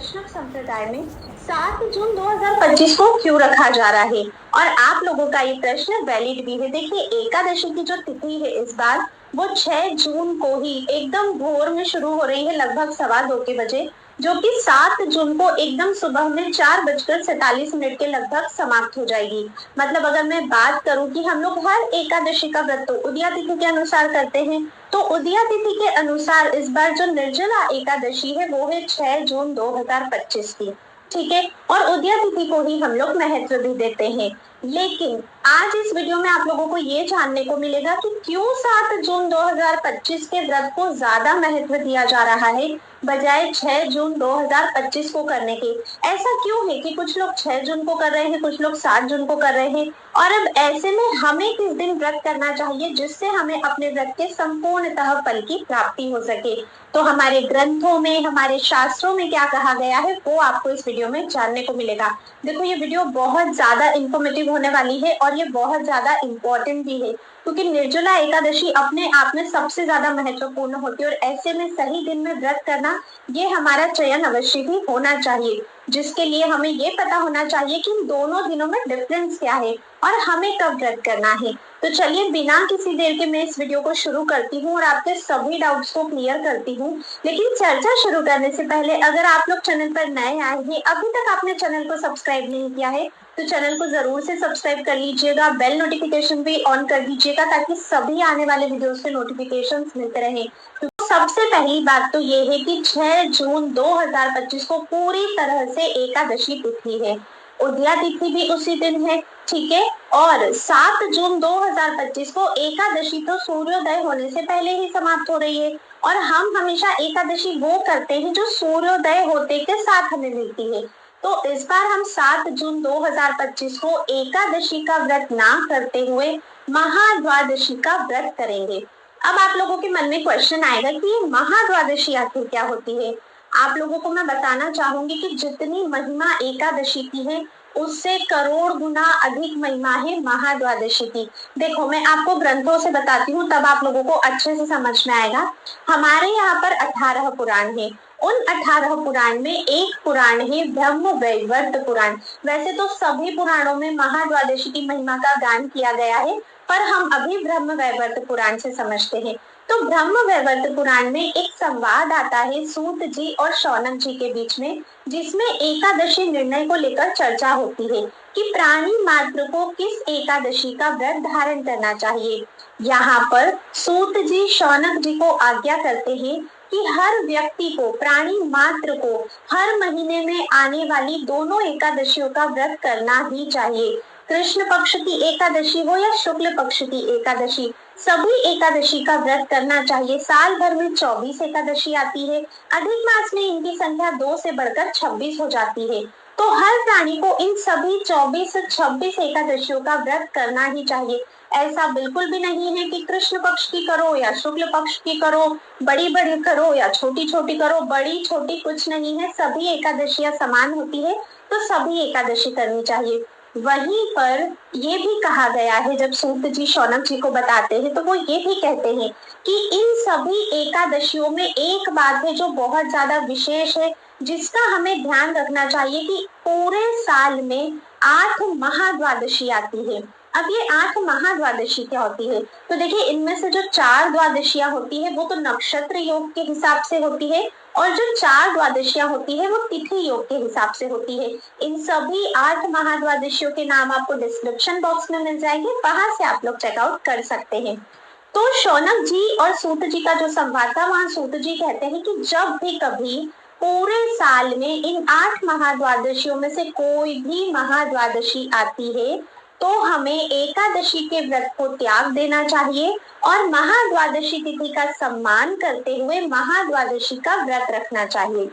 वैष्णव संप्रदाय में 7 जून 2025 को क्यों रखा जा रहा है। और आप लोगों का ये प्रश्न वैलिड भी है। देखिए, एकादशी की जो तिथि है इस बार वो 6 जून को ही एकदम भोर में शुरू हो रही है, लगभग 2:15 के बजे, जो कि 7 जून को एकदम सुबह में 4:47 के लगभग समाप्त हो जाएगी। मतलब अगर मैं बात करूं कि हम लोग हर एकादशी का व्रत तो उदया तिथि के अनुसार करते हैं, तो उदया तिथि के अनुसार इस बार जो निर्जला एकादशी है वो है 6 जून 2025 की। ठीक है, और उदया तिथि को ही हम लोग महत्व भी देते हैं। लेकिन आज इस वीडियो में आप लोगों को ये जानने को मिलेगा कि क्यों 7 जून 2025 के व्रत को ज्यादा महत्व दिया जा रहा है बजाय 6 जून 2025 को करने के। ऐसा क्यों है कि कुछ लोग 6 जून को कर रहे हैं, कुछ लोग 7 जून को कर रहे हैं। और अब ऐसे में हमें किस दिन व्रत करना चाहिए जिससे हमें अपने व्रत के संपूर्णतः फल की प्राप्ति हो सके। तो हमारे ग्रंथों में, हमारे शास्त्रों में क्या कहा गया है वो आपको इस वीडियो में जानने को मिलेगा। देखो, ये वीडियो बहुत ज्यादा इंफॉर्मेटिव होने वाली है और ये बहुत ज्यादा इम्पोर्टेंट भी है, क्योंकि निर्जला एकादशी अपने आप में सबसे ज्यादा महत्वपूर्ण होती है। और ऐसे में सही दिन में व्रत करना ये हमारा चयन अवश्य ही होना चाहिए, जिसके लिए हमें ये पता होना चाहिए कि इन दोनों दिनों में डिफरेंस क्या है और हमें कब व्रत करना है। तो चलिए, बिना किसी देर के मैं इस वीडियो को शुरू करती हूँ और आपके सभी डाउट्स को क्लियर करती हूँ। लेकिन चर्चा शुरू करने से पहले अगर आप लोग चैनल पर नए आए हैं, अभी तक आपने चैनल को सब्सक्राइब नहीं किया है, तो चैनल को जरूर से सब्सक्राइब कर लीजिएगा, बेल नोटिफिकेशन भी ऑन कर दीजिएगा ताकि सभी आने वाले वीडियोस के नोटिफिकेशंस मिलते रहे। तो सबसे पहली बात तो ये है कि 6 जून 2025 को पूरी तरह से एकादशी तिथि है, उदया तिथि भी उसी दिन है। ठीक है, और 7 जून 2025 को एकादशी तो सूर्योदय होने से पहले ही समाप्त हो रही है। और हम हमेशा एकादशी वो करते हैं जो सूर्योदय होते के साथ हमें मिलती है। तो इस बार हम 7 जून 2025 को एकादशी का व्रत ना करते हुए महाद्वादशी का व्रत करेंगे। अब आप लोगों के मन में क्वेश्चन आएगा कि ये महाद्वादशी आखिर क्या होती है। आप लोगों को मैं बताना चाहूंगी कि जितनी महिमा एकादशी की है उससे करोड़ गुना अधिक महिमा है महाद्वादशी की। देखो, मैं आपको ग्रंथों से बताती हूँ तब आप लोगों को अच्छे से समझ में आएगा। हमारे यहाँ पर 18 पुराण है। उन 18 पुराण में एक पुराण है ब्रह्म वैवर्त पुराण। वैसे तो सभी पुराणों में महाद्वादशी की महिमा का गान किया गया है, पर हम अभी ब्रह्म वैवर्त पुराण से समझते हैं। तो ब्रह्म वैवर्त पुराण में एक संवाद आता है सूत जी और शौनक जी के बीच में, जिसमें एकादशी निर्णय को लेकर चर्चा होती है कि प्राणी मात्र को किस एकादशी का व्रत धारण करना चाहिए। यहाँ पर सूत जी शौनक जी को आज्ञा करते हैं कि हर व्यक्ति को, प्राणी मात्र को, हर महीने में आने वाली दोनों एकादशियों का व्रत करना ही चाहिए। कृष्ण पक्ष की एकादशी हो या शुक्ल पक्ष की एकादशी, सभी एकादशी का व्रत करना चाहिए। साल भर में 24 एकादशी आती है, अधिक मास में इनकी संख्या 2 से बढ़कर 26 हो जाती है। तो हर प्राणी को इन सभी 24 से 26 एकादशियों का व्रत करना ही चाहिए। ऐसा बिल्कुल भी नहीं है कि कृष्ण पक्ष की करो या शुक्ल पक्ष की करो, बड़ी बड़ी करो या छोटी छोटी करो, बड़ी छोटी कुछ नहीं है, सभी एकादशियां समान होती है, तो सभी एकादशी करनी चाहिए। वहीं पर ये भी कहा गया है, जब सूत जी शौनक जी को बताते हैं तो वो ये भी कहते हैं कि इन सभी एकादशियों में एक बात है जो बहुत ज्यादा विशेष है, जिसका हमें ध्यान रखना चाहिए कि पूरे साल में 8 महाद्वादशी आती है। अब ये 8 महाद्वादशी क्या होती है, तो देखिए, इनमें से जो 4 द्वादशियां होती है वो तो नक्षत्र योग के हिसाब से होती है, और जो 4 द्वादशियां होती है वो तिथि योग के हिसाब से होती है। इन सभी 8 महाद्वादशियों के नाम आपको डिस्क्रिप्शन बॉक्स में मिल जाएंगे, वहां से आप लोग चेकआउट कर सकते हैं। तो शौनक जी और सूत जी का जो संवाद था, वहां सूत जी कहते हैं कि जब भी कभी पूरे साल में इन 8 महाद्वादशियों में से कोई भी महाद्वादशी आती है तो हमें एकादशी के व्रत को त्याग देना चाहिए और महाद्वादशी तिथि का सम्मान करते हुए महाद्वादशी का व्रत रखना चाहिए।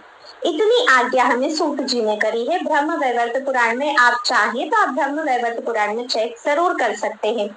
इतनी आज्ञा हमें सूत जी ने करी है ब्रह्म वैवर्त पुराण में। आप चाहें तो आप ब्रह्म वैवर्त पुराण में चेक जरूर कर सकते हैं।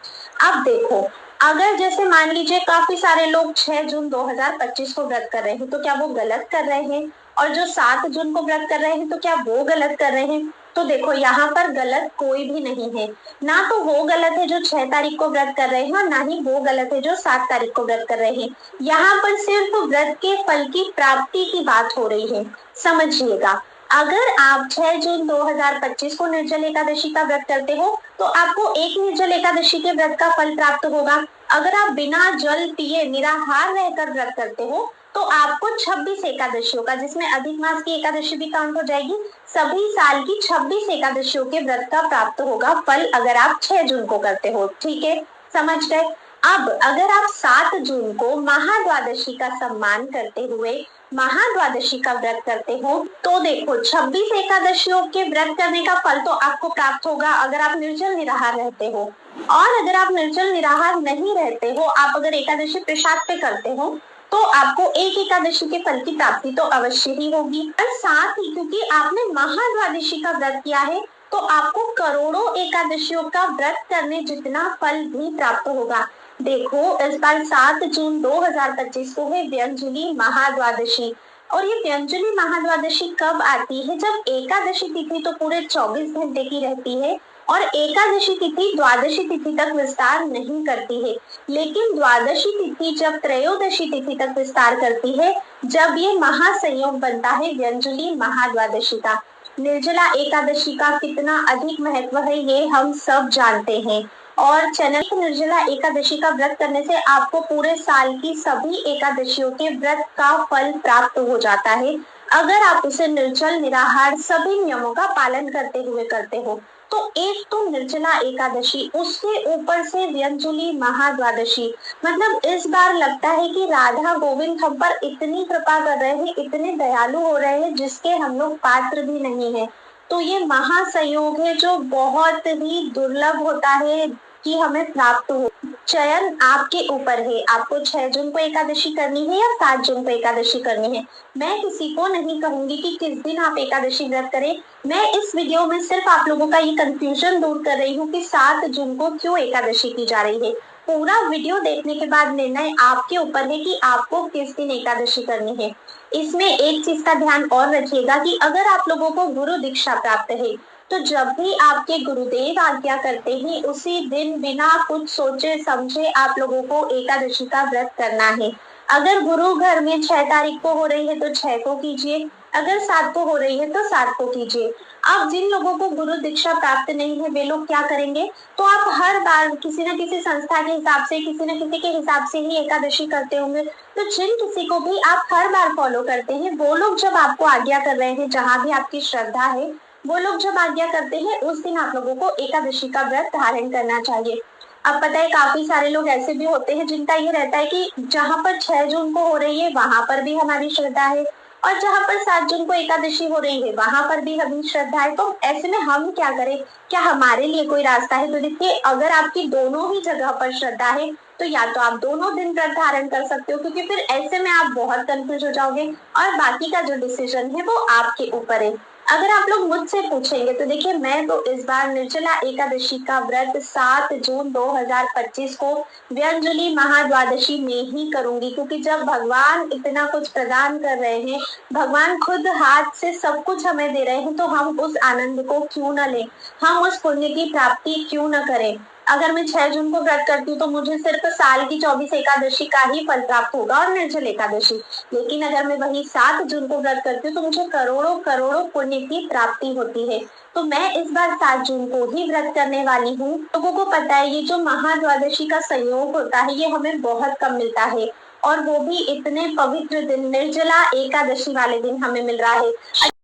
अब देखो, अगर जैसे मान लीजिए काफी सारे लोग 6 जून 2025 को व्रत कर रहे हैं, तो क्या वो गलत कर रहे हैं? और जो 7 जून को व्रत कर रहे हैं तो क्या वो गलत कर रहे हैं? तो देखो, यहाँ पर गलत कोई भी नहीं है। ना तो वो गलत है जो 6 तारीख को व्रत कर रहे हैं और ना ही वो गलत है जो 7 तारीख को व्रत कर रहे हैं। यहाँ पर सिर्फ व्रत के फल की प्राप्ति की बात हो रही है, समझिएगा। अगर आप 6 जून 2025 को निर्जल एकादशी का व्रत करते हो तो आपको एक निर्जल एकादशी के व्रत का फल प्राप्त होगा। अगर आप बिना जल पिए निराहार रहकर व्रत करते हो तो आपको 26 एकादशियों का, जिसमें अधिक मास की एकादशी भी काउंट हो जाएगी, सभी साल की 26 एकादशियों के व्रत का प्राप्त होगा फल, अगर आप 6 जून को करते हो। ठीक है, समझ गए। अब अगर आप 7 जून को महाद्वादशी का सम्मान करते हुए महाद्वादशी का व्रत करते हो तो देखो 26 एकादशियों के व्रत करने का फल तो आपको प्राप्त होगा अगर आप निर्जल निराहार रहते हो। और अगर आप निर्जल निराहार नहीं रहते हो, आप अगर एकादशी प्रसाद पे करते हो तो आपको एक एकादशी के फल की प्राप्ति तो अवश्य ही होगी। और साथ ही क्योंकि आपने महाद्वादशी का व्रत किया है तो आपको करोड़ों एकादशियों का व्रत करने जितना फल भी प्राप्त होगा। देखो इस बार 7 जून 2025 को है व्यंजली महाद्वादशी, और ये व्यंजली महाद्वादशी कब आती है? जब एकादशी तिथि तो पूरे 24 घंटे की रहती है और एकादशी तिथि द्वादशी तिथि तक विस्तार नहीं करती है, लेकिन द्वादशी तिथि जब त्रयोदशी तिथि तक विस्तार करती है, जब ये महासंयोग बनता है व्यंजली महाद्वादशी का। निर्जला एकादशी का कितना अधिक महत्व है ये हम सब जानते हैं, और चैनल निर्जला एकादशी का व्रत करने से आपको पूरे साल की सभी एकादशियों के व्रत का फल प्राप्त हो जाता है अगर आप उसे निर्जल निराहार सभी नियमों का पालन करते हुए करते हो। तो एक तो निर्जला एकादशी, उसके ऊपर से व्यंजली महाद्वादशी, मतलब इस बार लगता है कि राधा गोविंद हम पर इतनी कृपा कर रहे हैं, इतने दयालु हो रहे हैं जिसके हम लोग पात्र भी नहीं है। तो ये महासंयोग है जो बहुत ही दुर्लभ होता है कि हमें प्राप्त हो। चयन आपके ऊपर है, आपको 6 जून को एकादशी करनी है या 7 जून को एकादशी करनी है। मैं किसी को नहीं कहूंगी कि किस दिन आप एकादशी व्रत करें। मैं इस वीडियो में सिर्फ आप लोगों का ये कंफ्यूजन दूर कर रही हूँ कि 7 जून को क्यों एकादशी की जा रही है। पूरा वीडियो देखने के बाद निर्णय आपके ऊपर है कि आपको किस दिन एकादशी करनी है। इसमें एक चीज का ध्यान और रखिएगा कि अगर आप लोगों को गुरु दीक्षा प्राप्त है तो जब भी आपके गुरुदेव आज्ञा करते हैं उसी दिन बिना कुछ सोचे समझे आप लोगों को एकादशी का व्रत करना है। अगर गुरु घर में 6 तारीख को हो रही है तो 6 को कीजिए, अगर 7 को हो रही है तो 7 को कीजिए। अब जिन लोगों को गुरु दीक्षा प्राप्त नहीं है वे लोग क्या करेंगे, तो आप हर बार किसी न किसी संस्था के हिसाब से, किसी न किसी के हिसाब से ही एकादशी करते होंगे। तो जिन किसी को भी आप हर बार फॉलो करते हैं वो लोग जब आपको आज्ञा कर रहे हैं, जहाँ भी आपकी श्रद्धा है वो लोग जब आज्ञा करते हैं उस दिन आप लोगों को एकादशी का व्रत धारण करना चाहिए। अब पता है काफी सारे लोग ऐसे भी होते हैं जिनका ये रहता है कि जहाँ पर 6 जून को हो रही है वहां पर भी हमारी श्रद्धा है और जहाँ पर 7 जून को एकादशी हो रही है वहां पर भी हमारी श्रद्धा है। तो ऐसे में हम क्या करें, क्या हमारे लिए कोई रास्ता है? तो देखिए अगर आपकी दोनों ही जगह पर श्रद्धा है तो या तो आप दोनों दिन व्रत धारण कर सकते हो, क्योंकि फिर ऐसे में आप बहुत कंफ्यूज हो जाओगे और बाकी का जो डिसीजन है वो आपके ऊपर है। अगर आप लोग मुझसे पूछेंगे तो देखिए मैं तो इस बार निर्जला एकादशी का व्रत 7 जून 2025 को व्यंजली महाद्वादशी में ही करूंगी, क्योंकि जब भगवान इतना कुछ प्रदान कर रहे हैं, भगवान खुद हाथ से सब कुछ हमें दे रहे हैं, तो हम उस आनंद को क्यों न लें, हम उस पुण्य की प्राप्ति क्यों न करें। अगर मैं 6 जून को व्रत करती हूँ तो मुझे सिर्फ साल की 24 एकादशी का ही फल प्राप्त होगा और निर्जल एकादशी, लेकिन अगर मैं वही 7 जून को व्रत करती हूँ तो मुझे करोड़ों करोड़ों पुण्य की प्राप्ति होती है। तो मैं इस बार 7 जून को ही व्रत करने वाली हूँ। लोगों को पता है ये जो महाद्वादशी का संयोग होता है ये हमें बहुत कम मिलता है, और वो भी इतने पवित्र दिन निर्जला एकादशी वाले दिन हमें मिल रहा है।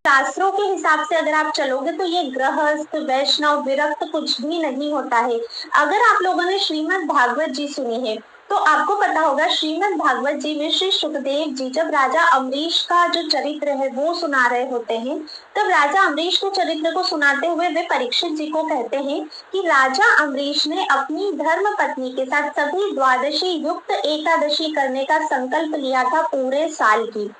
शास्त्रों के हिसाब से अगर आप चलोगे तो ये गृहस्थ वैष्णव विरक्त कुछ भी नहीं होता है। अगर आप लोगों ने श्रीमद् भागवत जी सुनी है तो आपको पता होगा श्रीमद् भागवत जी में श्री सुखदेव जी जब राजा अम्बरीश का जो चरित्र है वो सुना रहे होते हैं, तब राजा अम्बरीश के चरित्र को सुनाते हुए वे परीक्षित जी को कहते हैं कि राजा अम्बरीश ने अपनी धर्म पत्नी के साथ सभी द्वादशी युक्त एकादशी करने का संकल्प लिया था पूरे साल की।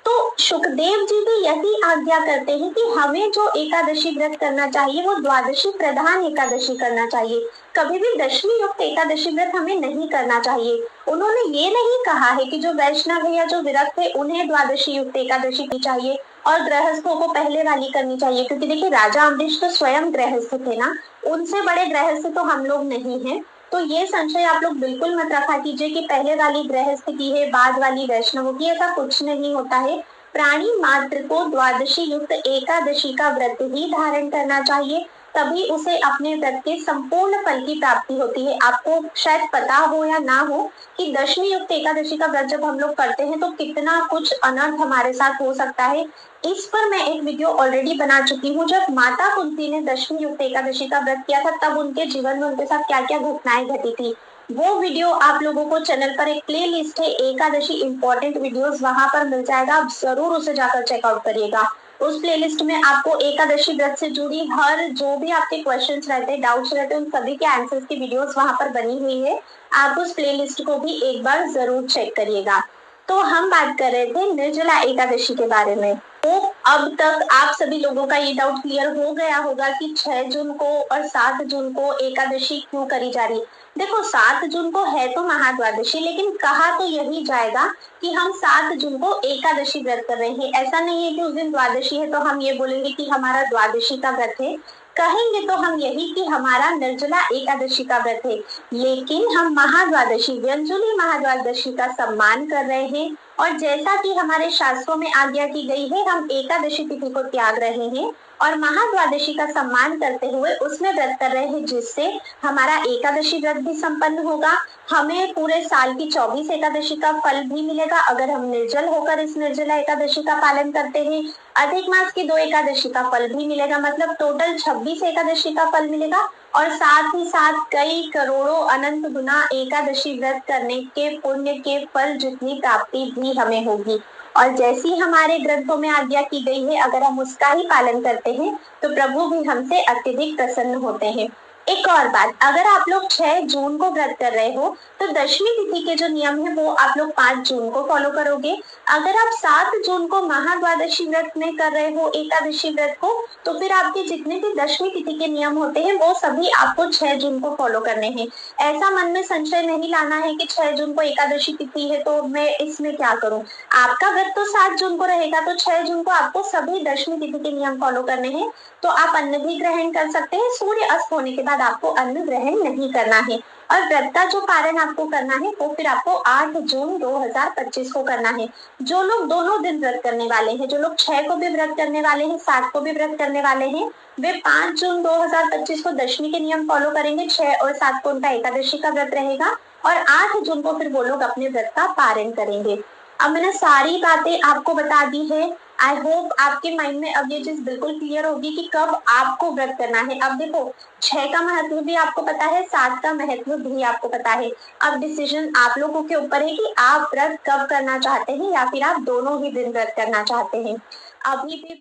तो सुखदेव जी भी यही आज्ञा करते हैं कि हमें जो एकादशी व्रत करना चाहिए वो द्वादशी प्रधान एकादशी करना चाहिए, कभी भी दशमी युक्त एकादशी व्रत हमें नहीं करना चाहिए। उन्होंने ये नहीं कहा है कि जो वैष्णव है या जो विरक्त है उन्हें द्वादशी युक्त एकादशी की चाहिए और गृहस्थों को पहले वाली करनी चाहिए, क्योंकि देखिए राजा अम्बरीश तो स्वयं गृहस्थ थे ना, उनसे बड़े गृहस्थ तो हम लोग नहीं हैं। तो ये संशय आप लोग बिल्कुल मत रखा कीजिए कि पहले वाली गृहस्थ की है बाद वाली वैष्णवों की, ऐसा कुछ नहीं होता है। प्राणी मात्र को द्वादशी युक्त एकादशी का व्रत ही धारण करना चाहिए, तभी उसे अपने व्रत के संपूर्ण फल की प्राप्ति होती है। आपको शायद पता हो या ना हो कि दशमी युक्त एकादशी का व्रत जब हम लोग करते हैं तो कितना कुछ अनर्थ हमारे साथ हो सकता है। इस पर मैं एक वीडियो ऑलरेडी बना चुकी हूँ। जब माता कुंती ने दशमी युक्त एकादशी का व्रत किया था तब उनके जीवन में उनके साथ क्या क्या घटनाएं घटी थी, वो वीडियो आप लोगों को चैनल पर एक प्ले लिस्ट है एकादशी इंपॉर्टेंट वीडियोस, वहां पर मिल जाएगा, आप जरूर उसे जाकर चेकआउट करिएगा। उस प्लेलिस्ट में आपको एकादशी व्रत से जुड़ी हर जो भी आपके क्वेश्चंस रहते हैं, डाउट्स रहते हैं, उन सभी के आंसर्स की वीडियोस वहां पर बनी हुई है। आप उस प्लेलिस्ट को भी एक बार जरूर चेक करिएगा। तो हम बात कर रहे थे निर्जला एकादशी के बारे में। तो अब तक आप सभी लोगों का ये डाउट क्लियर हो गया होगा कि 6 जून को और 7 जून को एकादशी क्यों करी जा रही है। देखो 7 जून को है तो महाद्वादशी, लेकिन कहा तो यही जाएगा कि हम 7 जून को एकादशी व्रत कर रहे हैं। ऐसा नहीं है कि उस दिन द्वादशी है तो हम ये बोलेंगे कि हमारा द्वादशी का व्रत है। कहेंगे तो हम यही कि हमारा निर्जला एकादशी का व्रत है, लेकिन हम महाद्वादशी व्यंजुली महाद्वादशी का सम्मान कर रहे हैं। और जैसा कि हमारे शास्त्रों में आज्ञा की गई है, हम एकादशी तिथि को त्याग रहे हैं और महाद्वादशी का सम्मान करते हुए उसमें व्रत कर रहे हैं, जिससे हमारा एकादशी व्रत भी संपन्न होगा। हमें पूरे साल की 24 एकादशी का फल भी मिलेगा अगर हम निर्जल होकर इस निर्जला एकादशी का पालन करते हैं। अधिक मास की 2 एकादशी का फल भी मिलेगा, मतलब टोटल 26 एकादशी का फल मिलेगा। और साथ ही साथ कई करोड़ों अनंत गुना एकादशी व्रत करने के पुण्य के फल जितनी प्राप्ति भी हमें होगी। और जैसी हमारे ग्रंथों में आज्ञा की गई है, अगर हम उसका ही पालन करते हैं तो प्रभु भी हमसे अत्यधिक प्रसन्न होते हैं। एक और बात, अगर आप लोग 6 जून को व्रत कर रहे हो तो दशमी तिथि के जो नियम है वो आप लोग 5 जून को फॉलो करोगे। अगर आप 7 जून को महाद्वादशी व्रत में कर रहे हो एकादशी व्रत को, तो फिर आपके जितने भी दशमी तिथि के नियम होते हैं वो सभी आपको 6 जून को फॉलो करने हैं। ऐसा मन में संशय नहीं लाना है कि 6 जून को एकादशी तिथि है तो मैं इसमें क्या करूं। आपका व्रत तो 7 जून को रहेगा, तो 6 जून को आपको सभी दशमी तिथि के नियम फॉलो करने हैं। तो आप अन्न भी ग्रहण कर सकते हैं, सूर्य अस्त होने के बाद आपको अन्न ग्रहण नहीं करना है। और व्रत का जो पारण आपको करना है वो फिर आपको 8 जून 2025 को करना है। जो लोग दोनों दिन व्रत करने वाले हैं, जो लोग 6 को भी व्रत करने वाले हैं, 7 को भी व्रत करने वाले हैं, वे 5 जून 2025 को दशमी के नियम फॉलो करेंगे। 6 और 7 को उनका एकादशी का व्रत रहेगा और 8 जून को फिर वो लोग अपने व्रत का पारण करेंगे। अब मैंने सारी बातें आपको बता दी है। आई होप आपके माइंड में अब ये चीज बिल्कुल क्लियर होगी कि कब आपको व्रत करना है। अब देखो 6 का महत्व भी आपको पता है, 7 का महत्व भी आपको पता है। अब डिसीजन आप लोगों के ऊपर है कि आप व्रत कब करना चाहते हैं या फिर आप दोनों ही दिन व्रत करना चाहते हैं। अभी भी